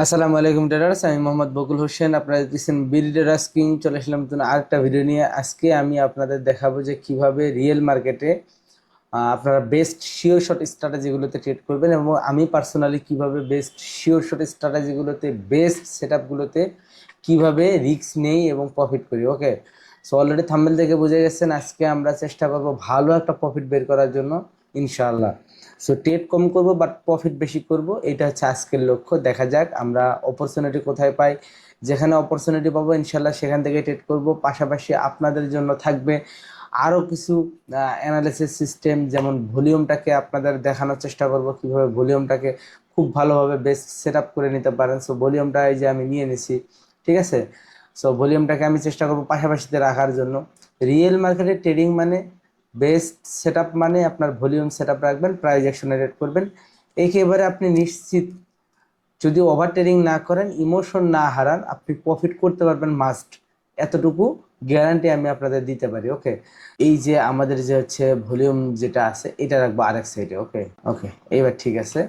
আসসালামু আলাইকুম ট্রেডার্স, আমি মোহাম্মদ বকুল হোসেন। আপনারা দেখছেন বিডি ট্রেডার্স কিং। চলে আসলাম নতুন আরেকটা ভিডিও নিয়ে। আজকে আমি আপনাদের দেখাবো যে কিভাবে রিয়েল মার্কেটে আপনারা বেস্ট শিওর শট স্ট্র্যাটেজিগুলোতে ট্রেড করবেন, এবং আমি পার্সোনালি কিভাবে বেস্ট শিওর শট স্ট্র্যাটেজিগুলোতে বেস্ট সেটআপগুলোতে কিভাবে রিস্ক নেই এবং প্রফিট করি। ওকে, সো অলরেডি থাম্বনেল থেকে বুঝে গেছেন আজকে আমরা চেষ্টা করবো ভালো একটা প্রফিট বের করার জন্য, ইনশাআল্লাহ। সো ট্রেড কম করব বাট প্রফিট বেশি করব, এটা হচ্ছে আজকের লক্ষ্য। দেখা যাক আমরা অপরচুনিটি কোথায় পাই। যেখানে অপরচুনিটি পাবো ইনশাল্লাহ সেখান থেকে ট্রেড করব। পাশাপাশি আপনাদের জন্য থাকবে আরও কিছু অ্যানালিসিস সিস্টেম, যেমন ভলিউমটাকে আপনাদের দেখানোর চেষ্টা করব কিভাবে ভলিউমটাকে খুব ভালোভাবে বেস্ট সেট আপ করে নিতে পারেন। সো ভলিউমটা এই যে আমি নিয়ে নিছি, ঠিক আছে। সো ভলিউমটাকে আমি চেষ্টা করব পাশাপাশিতে রাখার জন্য। রিয়েল মার্কেটে ট্রেডিং মানে বেস্ট সেটআপ, মানে আপনার ভলিউম সেটআপ রাখবেন, প্রাইস অ্যাকশনে রেট করবেন। একেবারে আপনি নিশ্চিত, যদি ওভার ট্রেডিং না করেন, ইমোশন না হারান, আপনি প্রফিট করতে পারবেন মাস্ট। এতটুকু গ্যারান্টি আমি আপনাদের দিতে পারি। ওকে, এই যে আমাদের যে হচ্ছে ভলিউম যেটা আছে এটা রাখবো আরেক সাইডে। ওকে ওকে, এইবার ঠিক আছে।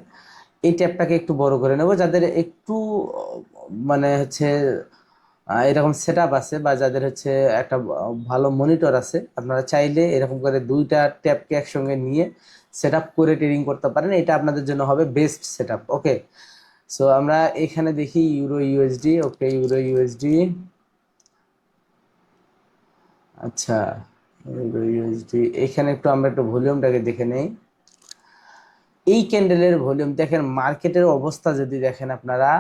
এই ট্যাবটাকে একটু বড় করে নেব, যাদের একটু মানে হচ্ছে এরকম সেট আপ আছে, বা যাদের হচ্ছে একটা ভালো মনিটর আছে, আপনারা চাইলে এরকম করে দুইটা ট্যাবকে একসঙ্গে নিয়ে সেট আপ করে ট্রেডিং করতে পারেন। এটা আপনাদের জন্য হবে বেস্ট সেট আপ। ওকে, সো আমরা এখানে দেখি ইউরো ইউএসডি। ওকে, ইউরো ইউএসডি, আচ্ছা, ইউরো ইউএসডি। এখানে একটু আমরা একটু ভলিউমটাকে দেখে নেই। এই ক্যান্ডেলের ভলিউম দেখেন, মার্কেটের অবস্থা যদি দেখেন, আপনারা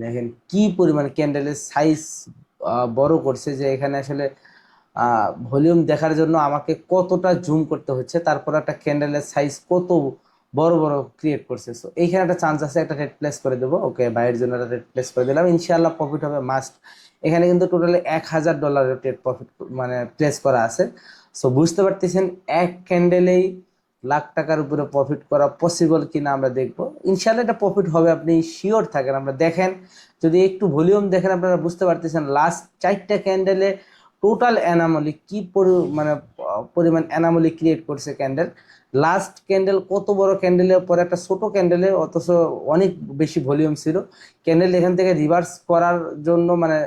দেখেন কি পরিমাণ ক্যান্ডেলের সাইজ বড় করছে, যে এখানে আসলে ভলিউম দেখার জন্য আমাকে কতটা জুম করতে হচ্ছে, তারপর একটা ক্যান্ডেলের সাইজ কত বড় বড় ক্রিয়েট করছে। সো এইখানে একটা চান্স আছে, একটা রেড প্লেস করে দেবো। ওকে, বাইরের জন্য একটা রেড প্লেস করে দিলাম, ইনশাআল্লাহ প্রফিট হবে মাস্ট। এখানে কিন্তু টোটালি $1000 ট্রেড প্রফিট মানে প্লেস করা আছে। সো বুঝতে পারতেছেন এক ক্যান্ডেলেই লাখ টাকার উপরে প্রফিট করা পসিবল কিনা আমরা দেখবো। ইনশাআল্লাহ এটা প্রফিট হবে, আপনি শিওর থাকেন। আমরা দেখেন, যদি একটু ভলিউম দেখেন আপনারা বুঝতে পারতেছেন লাস্ট 4টা ক্যান্ডেলে টোটাল অ্যানামলি কি মানে পরিমাণ অ্যানামলি ক্রিয়েট করছে ক্যান্ডেল। লাস্ট ক্যান্ডেল কত বড় ক্যান্ডেলের পরে একটা ছোট ক্যান্ডেলে অথচ অনেক বেশি ভলিউম ছিল। ক্যান্ডেল এখান থেকে রিভার্স করার জন্য মানে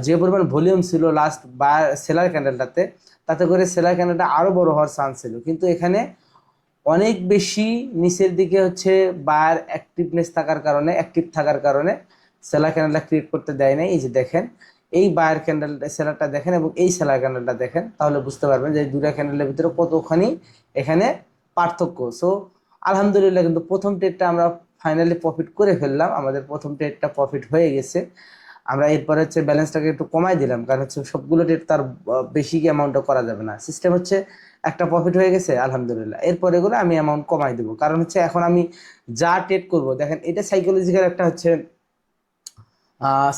যে পরিমাণ ভলিউম ছিল লাস্ট বা সেলার ক্যান্ডেলটাতে, তাতে করে সেলার ক্যান্ডেলটা আরো বড় হওয়ার চান্স ছিল, কিন্তু এখানে অনেক বেশি নিচের দিকে হচ্ছে বায়ার অ্যাক্টিভনেস থাকার কারণে, অ্যাক্টিভ থাকার কারণে সেলার ক্যান্ডেলটা ক্রিয়েট করতে দেয় নাই। এই যে দেখেন, এই বায়ার ক্যান্ডেলটা সেলারটা দেখেন এবং এই সেলার ক্যান্ডেলটা দেখেন, তাহলে বুঝতে পারবেন যে এই দুটা ক্যান্ডেলের ভিতরে কতখানি এখানে পার্থক্য। সো আলহামদুলিল্লাহ, কিন্তু প্রথম ট্রেডটা আমরা ফাইনালি প্রফিট করে ফেললাম। আমাদের প্রথম ট্রেডটা প্রফিট হয়ে গেছে। আমরা এরপরে হচ্ছে ব্যালেন্সটাকে একটু কমাই দিলাম, কারণ হচ্ছে সবগুলো ট্রেড তার বেশি অ্যামাউন্টটা করা যাবে না। সিস্টেম হচ্ছে একটা প্রফিট হয়ে গেছে আলহামদুলিল্লাহ, এরপরে এগুলো আমি অ্যামাউন্ট কমাই দেবো, কারণ হচ্ছে এখন আমি যা ট্রেড করব দেখেন, এটা সাইকোলজিক্যাল একটা হচ্ছে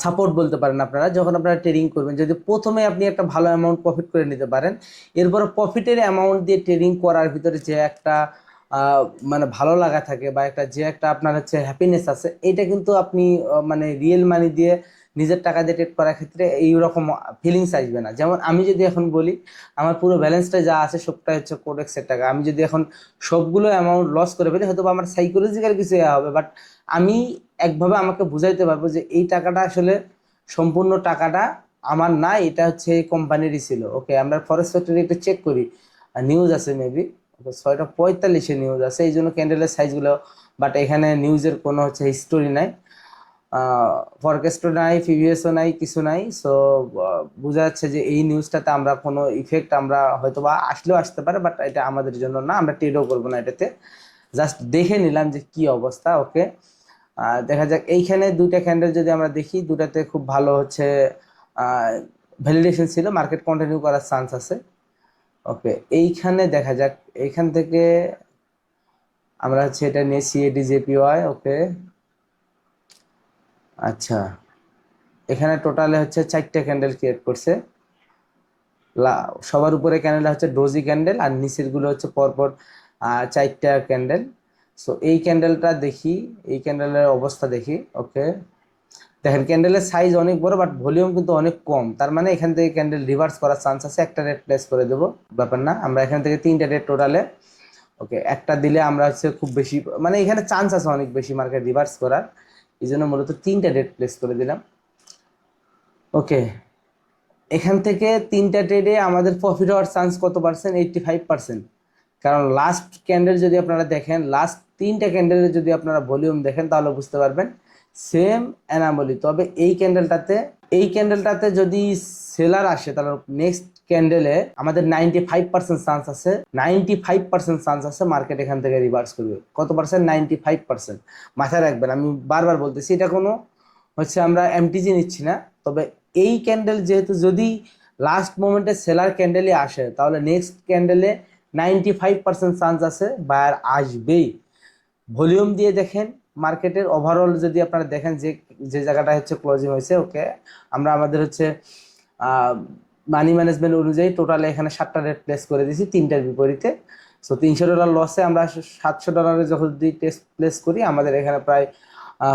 সাপোর্ট বলতে পারেন। আপনারা যখন আপনারা ট্রেডিং করবেন, যদি প্রথমে আপনি একটা ভালো অ্যামাউন্ট প্রফিট করে নিতে পারেন, এরপরে প্রফিটের অ্যামাউন্ট দিয়ে ট্রেডিং করার ভিতরে যে একটা মানে ভালো লাগা থাকে, বা একটা যে একটা আপনার হচ্ছে হ্যাপিনেস আছে, এটা কিন্তু আপনি মানে রিয়েল মানি দিয়ে নিজের টাকা দিয়ে ট্রেড করার ক্ষেত্রে এইরকম ফিলিংস আসবে না। যেমন আমি যদি এখন বলি, আমার পুরো ব্যালেন্সটা যা আছে সবটাই হচ্ছে কোডেক্সের টাকা, আমি যদি এখন সবগুলো অ্যামাউন্ট লস করে ফেলি, হয়তো বা আমার সাইকোলজিক্যাল কিছু হবে, বাট আমি একভাবে আমাকে বুঝাইতে পারবো যে এই টাকাটা আসলে সম্পূর্ণ টাকাটা আমার না, এটা হচ্ছে এই কোম্পানিরই ছিল। ওকে, আমরা ফরেস্ট ফ্যাক্টরি একটু চেক করি, নিউজ আছে মেবি 6:45 নিউজ আছে, এই জন্য ক্যান্ডেলের সাইজগুলো। বাট এখানে নিউজের কোনো হচ্ছে হিস্টোরি নাই, ফরকাস্টও নাই, প্রিভিয়াসও নাই, কিছু নাই। সো বোঝা যাচ্ছে যে এই নিউজটাতে আমরা কোনো ইফেক্ট আমরা হয়তো বা আসলেও আসতে পারে, বাট এটা আমাদের জন্য না, আমরা ট্রেডও করবো না এটাতে। জাস্ট দেখে নিলাম যে কি অবস্থা। ওকে, দেখা যাক এইখানে দুইটা ক্যান্ডেল যদি আমরা দেখি, দুটাতে খুব ভালো হচ্ছে ভ্যালিডেশন ছিল, মার্কেট কন্টিনিউ করার চান্স আছে। ওকে, এইখানে দেখা যাক, এইখান থেকে আমরা হচ্ছে এটা নিয়ে সিএডি জেপিওয়াই। ওকে, আচ্ছা, এখানে টোটালে হচ্ছে 4টা ক্যান্ডেল ক্রিয়েট করছে। সবার উপরে ক্যান্ডেল হচ্ছে ডোজি ক্যান্ডেল, আর নিচের গুলো হচ্ছে পরপর 4টা ক্যান্ডেল। সো এই ক্যান্ডেলটা দেখি, এই ক্যান্ডেলের অবস্থা দেখি। ওকে, দেখেন ক্যান্ডেলের সাইজ অনেক বড়, বাট ভলিউম কিন্তু অনেক কম, তার মানে এখান থেকে ক্যান্ডেল রিভার্স করার চান্স আছে। একটা রেট প্লেস করে দেবো, ব্যাপার না। আমরা এখান থেকে 3টা রেট টোটালে, ওকে, একটা দিলে আমরা হচ্ছে খুব বেশি, মানে এখানে চান্স আছে অনেক বেশি মার্কেট রিভার্স করার, এই জন্য মূলত 3টা ট্রেড প্লেস করে দিলাম। ওকে, এখান থেকে 3টা ট্রেডে আমাদের প্রফিট হওয়ার চান্স কত পার্সেন্ট? 85%। কারণ লাস্ট ক্যান্ডেল যদি আপনারা দেখেন, লাস্ট 3টা ক্যান্ডেলের যদি আপনারা ভলিউম দেখেন তাহলে বুঝতে পারবেন সেম অ্যানামলি। তবে এই ক্যান্ডেলটাতে যদি সেলার আসে তাহলে নেক্সট ক্যান্ডেলে আমাদের 95% চান্স আছে, 95% চান্স আছে মার্কেট এখান থেকে রিভার্স করবে। কত পার্সেন্ট? 95%। মাথায় রাখবেন, আমি বারবার বলতেছি, এটা কোনো হচ্ছে আমরা এমটিজি নিচ্ছি না। তবে এই ক্যান্ডেল যেহেতু যদি লাস্ট মোমেন্টে সেলার ক্যান্ডেলই আসে তাহলে নেক্সট ক্যান্ডেলে 95% চান্স আছে বায়ার আসবেই। ভলিউম দিয়ে দেখেন মার্কেটের ওভারঅল যদি আপনারা দেখেন যে যে জায়গাটা হচ্ছে ক্লোজিং হয়েছে, ওকে আমরা আমাদের হচ্ছে মানি ম্যানেজমেন্ট অনুযায়ী টোটালে এখানে 7টা রেট প্লেস করে দিয়েছি 3টার বিপরীতে। সো $300 লসে আমরা $700 যখন যদি টেস্ট প্লেস করি আমাদের এখানে প্রায়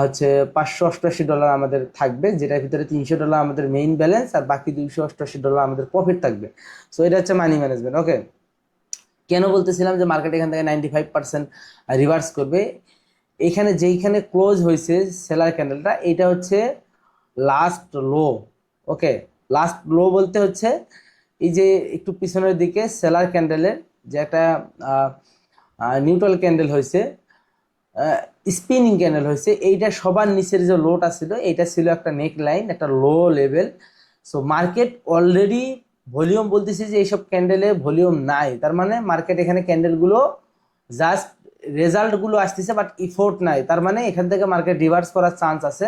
হচ্ছে $588 আমাদের থাকবে, যেটার ভিতরে $300 আমাদের মেইন ব্যালেন্স আর বাকি $288 আমাদের প্রফিট থাকবে। সো এটা হচ্ছে মানি ম্যানেজমেন্ট। ওকে, কেন বলতেছিলাম যে মার্কেট এখান থেকে 95% রিভার্স করবে? এখানে যেইখানে ক্লোজ হয়েছে সেলার ক্যান্ডেলটা, এটা হচ্ছে লাস্ট লো। ওকে, লাস্ট লো বলতে হচ্ছে এই যে একটু পিছনের দিকে সেলার ক্যান্ডেলের যে একটা নিউট্রাল ক্যান্ডেল হয়েছে, স্পিনিং ক্যান্ডেল হয়েছে, এইটা সবার নিচের যে লোটা ছিল এইটা ছিল একটা নেক লাইন, একটা low level. So market already volume বলতেছি যে এইসব ক্যান্ডেলে ভলিউম নাই, তার মানে মার্কেট এখানে ক্যান্ডেলগুলো জাস্ট রেজাল্টগুলো আসতেছে বাট ইফোর্ট নাই, তার মানে এখান থেকে মার্কেট রিভার্স করার চান্স আছে।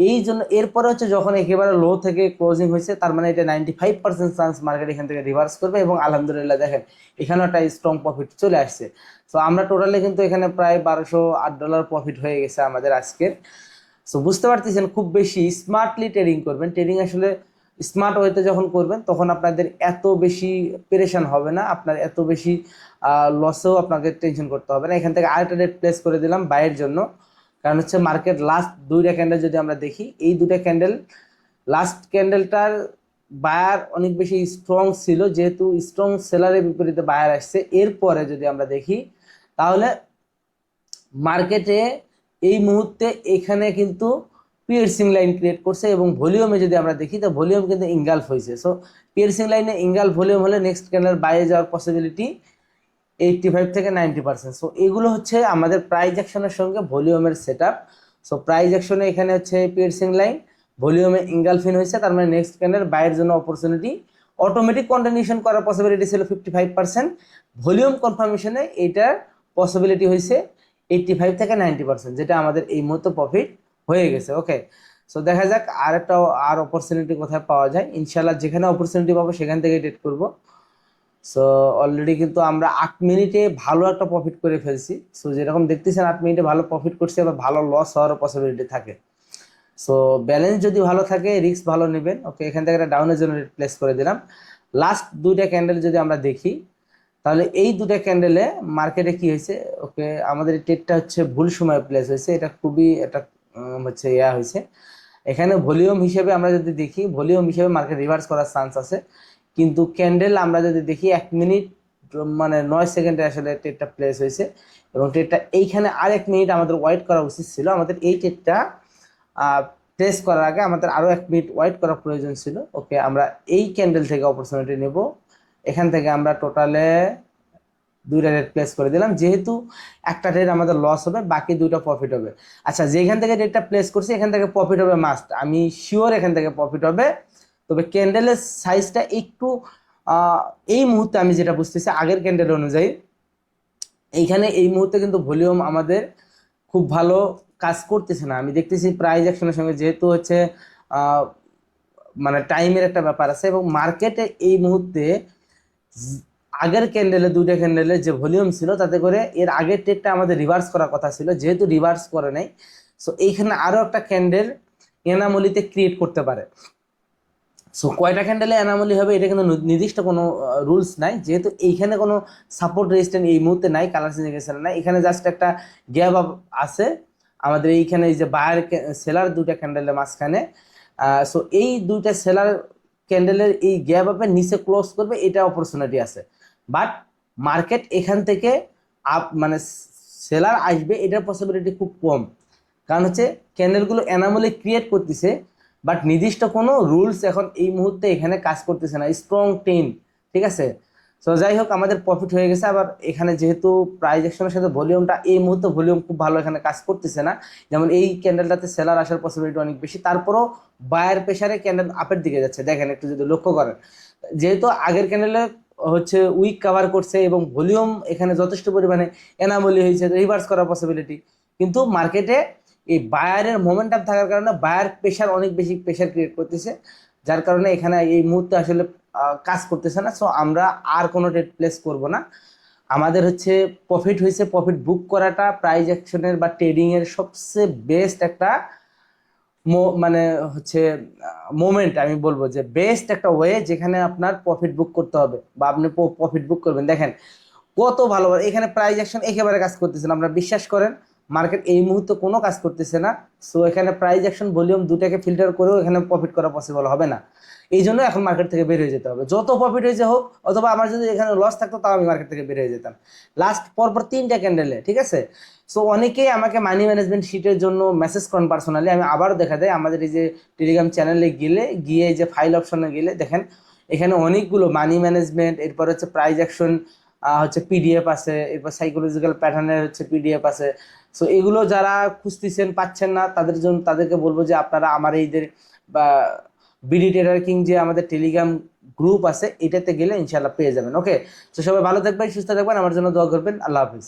এই জন্য এরপরে হচ্ছে যখন একেবারে লো থেকে ক্লোজিং হয়েছে তার মানে এটা 95% চান্স মার্কেট এখান থেকে রিভার্স করবে। এবং আলহামদুলিল্লাহ দেখেন এখানেও একটা স্ট্রং প্রফিট চলে আসছে। সো আমরা টোটালি কিন্তু এখানে প্রায় $1208 প্রফিট হয়ে গেছে আমাদের আজকের। সো বুঝতে পারতেছেন খুব বেশি স্মার্টলি ট্রেডিং করবেন। ট্রেডিং আসলে স্মার্ট ওয়েতে যখন করবেন তখন আপনাদের এত বেশি পেরেশান হবে না, আপনার এত বেশি লসেও আপনাকে টেনশন করতে হবে না। এখান থেকে আরেকটা রেট প্লেস করে দিলাম বাইয়ের জন্য, কারণ হচ্ছে মার্কেট লাস্ট 2টা ক্যান্ডেল যদি আমরা দেখি, এই 2টা ক্যান্ডেল লাস্ট ক্যান্ডেলটার বায়ার অনেক বেশি স্ট্রং ছিল, যেহেতু স্ট্রং সেলারের বিপরীতে বায়ার আসছে। এরপরে যদি আমরা দেখি তাহলে মার্কেটে এই মুহূর্তে এখানে কিন্তু পিয়ার্সিং লাইন ক্রিয়েট করছে এবং ভলিউমে যদি আমরা দেখি তো ভলিউম কিন্তু ইনগালফ হয়েছে। সো পিয়ার্সিং লাইনে ইনগালফ ভলিউম হলে নেক্সট ক্যান্ডেল বাইরে যাওয়ার পসিবিলিটি 85 থেকে 90%। সো এগুলো হচ্ছে আমাদের প্রাইস অ্যাকশনের সঙ্গে ভলিউমের সেট আপ। সো প্রাইস অ্যাকশনে এখানে হচ্ছে পিয়ার্সিং লাইন, ভলিউমে ইনগালফিন হয়েছে, তার মানে নেক্সট ক্যান্ডেল বাইরের জন্য অপরচুনিটি। অটোমেটিক কন্টিনিউশন করার পসিবিলিটি ছিল 55%, ভলিউম কনফার্মেশনে এইটার পসিবিলিটি হয়েছে 85 থেকে 90%, যেটা আমাদের এই মুহূর্তে প্রফিট হয়ে গেছে। ওকে, সো দেখা যাক আর অপরচুনিটি কোথায় পাওয়া যায়। ইনশাল্লাহ যেখানে অপরচুনিটি পাবো সেখান থেকে ট্রেড করব। সো অলরেডি কিন্তু আমরা 8 মিনিটে ভালো একটা প্রফিট করে ফেলছি। সো যেরকম দেখতেছেন 8 মিনিটে ভালো প্রফিট করছি, আবার ভালো লস হওয়ারও পসিবিলিটি থাকে। সো ব্যালেন্স যদি ভালো থাকে রিস্ক ভালো নেবেন। ওকে, এখান থেকে একটা ডাউনের জন্য প্লেস করে দিলাম। লাস্ট 2টা ক্যান্ডেল যদি আমরা দেখি তাহলে এই 2টা ক্যান্ডেলে মার্কেটে কি হয়েছে, ওকে আমাদের ট্রেডটা হচ্ছে ভুল সময় প্লেস হয়েছে, এটা খুবই একটা হচ্ছে হয়েছে। এখানে ভলিউম হিসেবে আমরা যদি দেখি, ভলিউম হিসেবে মার্কেট রিভার্স করার চান্স আছে, কিন্তু ক্যান্ডেল আমরা যদি দেখি 1 মিনিট মানে 9 সেকেন্ডে আসলে ট্রেডটা প্লেস হয়েছে এবং ট্রেডটা এইখানে আর 1 মিনিট আমাদের ওয়েট করা উচিত ছিল। আমাদের এই ট্রেডটা প্লেস করার আগে আমাদের আরও 1 মিনিট ওয়েট করার প্রয়োজন ছিল। ওকে, আমরা এই ক্যান্ডেল থেকে অপরচুনিটি নেব। এখান থেকে আমরা টোটালে 2টা রেট প্লেস করে দিলাম, যেহেতু একটা রেট আমাদের লস হবে বাকি 2টা প্রফিট হবে। আচ্ছা, যেখান থেকে রেটটা প্লেস করছি এখান থেকে প্রফিট হবে মাস্ট, আমি শিওর এখান থেকে প্রফিট হবে। তবে ক্যান্ডেলের সাইজটা একটু এই মুহূর্তে আমি যেটা বুঝতেছি আগের ক্যান্ডেল অনুযায়ী এইখানে এই মুহূর্তে কিন্তু ভলিউম আমাদের খুব ভালো কাজ করতেছে না। আমি দেখতেছি প্রাইস অ্যাকশনের সঙ্গে যেহেতু হচ্ছে মানে টাইমের একটা ব্যাপার আছে এবং মার্কেটে এই মুহূর্তে আগের ক্যান্ডেলে 2টা ক্যান্ডেলে যে ভলিউম ছিল তাতে করে এর আগের ট্রেডটা আমাদের রিভার্স করার কথা ছিল, যেহেতু রিভার্স করে নাই। সো এইখানে আরও একটা ক্যান্ডেল এনামলিতে ক্রিয়েট করতে পারে। সো কয়টা ক্যান্ডেলে অ্যানামলি হবে এটা কিন্তু নির্দিষ্ট কোনো রুলস নাই, যেহেতু এইখানে কোনো সাপোর্ট রেজিস্ট্যান্স এই মুহূর্তে নাই, কালার সিগনেচার নাই, এখানে জাস্ট একটা গ্যাপ আপ আছে আমাদের এইখানে এই যে বায়ার সেলার 2টা ক্যান্ডেলের মাঝখানে। সো এই 2টা সেলার ক্যান্ডেলের এই গ্যাপ আপের নিচে ক্লোজ করবে, এটা অপরচুনিটি আছে। বাট মার্কেট এখান থেকে আপ মানে সেলার আসবে এটার পসিবিলিটি খুব কম, কারণ হচ্ছে ক্যান্ডেলগুলো অ্যানামলি ক্রিয়েট করতেছে, বাট নির্দিষ্ট কোনো রুলস এখন এই মুহূর্তে এখানে কাজ করতেছে না, স্ট্রং টেন, ঠিক আছে। সো যাই হোক, আমাদের প্রফিট হয়ে গেছে। আবার এখানে যেহেতু প্রাইস অ্যাকশনের সাথে ভলিউমটা এই মুহূর্তে ভলিউম খুব ভালো এখানে কাজ করতেছে না, যেমন এই ক্যান্ডেলটাতে সেলার আসার পসিবিলিটি অনেক বেশি, তারপরও বায়ার প্রেসারে ক্যান্ডেল আপের দিকে যাচ্ছে, দেখেন একটু যদি লক্ষ্য করেন। যেহেতু আগের ক্যান্ডেলে হচ্ছে উইক কভার করছে এবং ভলিউম এখানে যথেষ্ট পরিমাণে এনামলি হয়েছে, রিভার্স করার পসিবিলিটি, কিন্তু মার্কেটে এই বায়ারের মোমেন্টাম থাকার কারণে বায়ার প্রেশার অনেক বেশি প্রেশার ক্রিয়েট করতেছে, যার কারণে এখানে এই মুহূর্তে আসলে কাজ করতেছে না। সো আমরা আর কোনো ট্রেড প্লেস করব না। আমাদের হচ্ছে প্রফিট হয়েছে, প্রফিট বুক করাটা প্রাইস অ্যাকশনের বা ট্রেডিং এর সবচেয়ে বেস্ট একটা মানে হচ্ছে মোমেন্ট, আমি বলবো যে বেস্ট একটা ওয়ে যেখানে আপনার প্রফিট বুক করতে হবে বা আপনি প্রফিট বুক করবেন। দেখেন কত ভালো, এখানে প্রাইস অ্যাকশন একেবারে কাজ করতেছে না, আপনারা বিশ্বাস করেন মার্কেট এই মুহূর্তে কোনো কাজ করতেছে না। সো এখানে প্রাইস অ্যাকশন ভলিউম দুটাকে ফিল্টার করেও এখানে প্রফিট করা পসিবল হবে না। এই জন্য এখন মার্কেট থেকে বের হয়ে যেতে হবে, যত প্রফিট হয়েছে হোক, অথবা আমার যদি এখানে লস থাকতো তাও আমি মার্কেট থেকে বের হয়ে যেতাম লাস্ট পরপর 3টা ক্যান্ডেলে, ঠিক আছে। সো অনেকেই আমাকে মানি ম্যানেজমেন্ট শিটের জন্য মেসেজ করেন পার্সোনালি, আমি আবারও দেখা দেয় আমাদের এই যে টেলিগ্রাম চ্যানেলে গিয়ে এই যে ফাইল অপশনে গেলে দেখেন এখানে অনেকগুলো মানি ম্যানেজমেন্ট, এরপর হচ্ছে প্রাইস অ্যাকশন হচ্ছে পিডিএফ আছে, এরপর সাইকোলজিক্যাল প্যাটার্নের হচ্ছে পিডিএফ আছে। সো এগুলো যারা খুঁজতেছেন পাচ্ছেন না, তাদের জন্য তাদেরকে বলবো যে আপনারা আমার এইদের বা বিডি ট্রেডার কিং যে আমাদের টেলিগ্রাম গ্রুপ আছে এটাতে গেলে ইনশাল্লাহ পেয়ে যাবেন। ওকে, তো সবাই ভালো থাকবেন, সুস্থ থাকবেন, আমার জন্য দোয়া করবেন। আল্লাহ হাফিজ।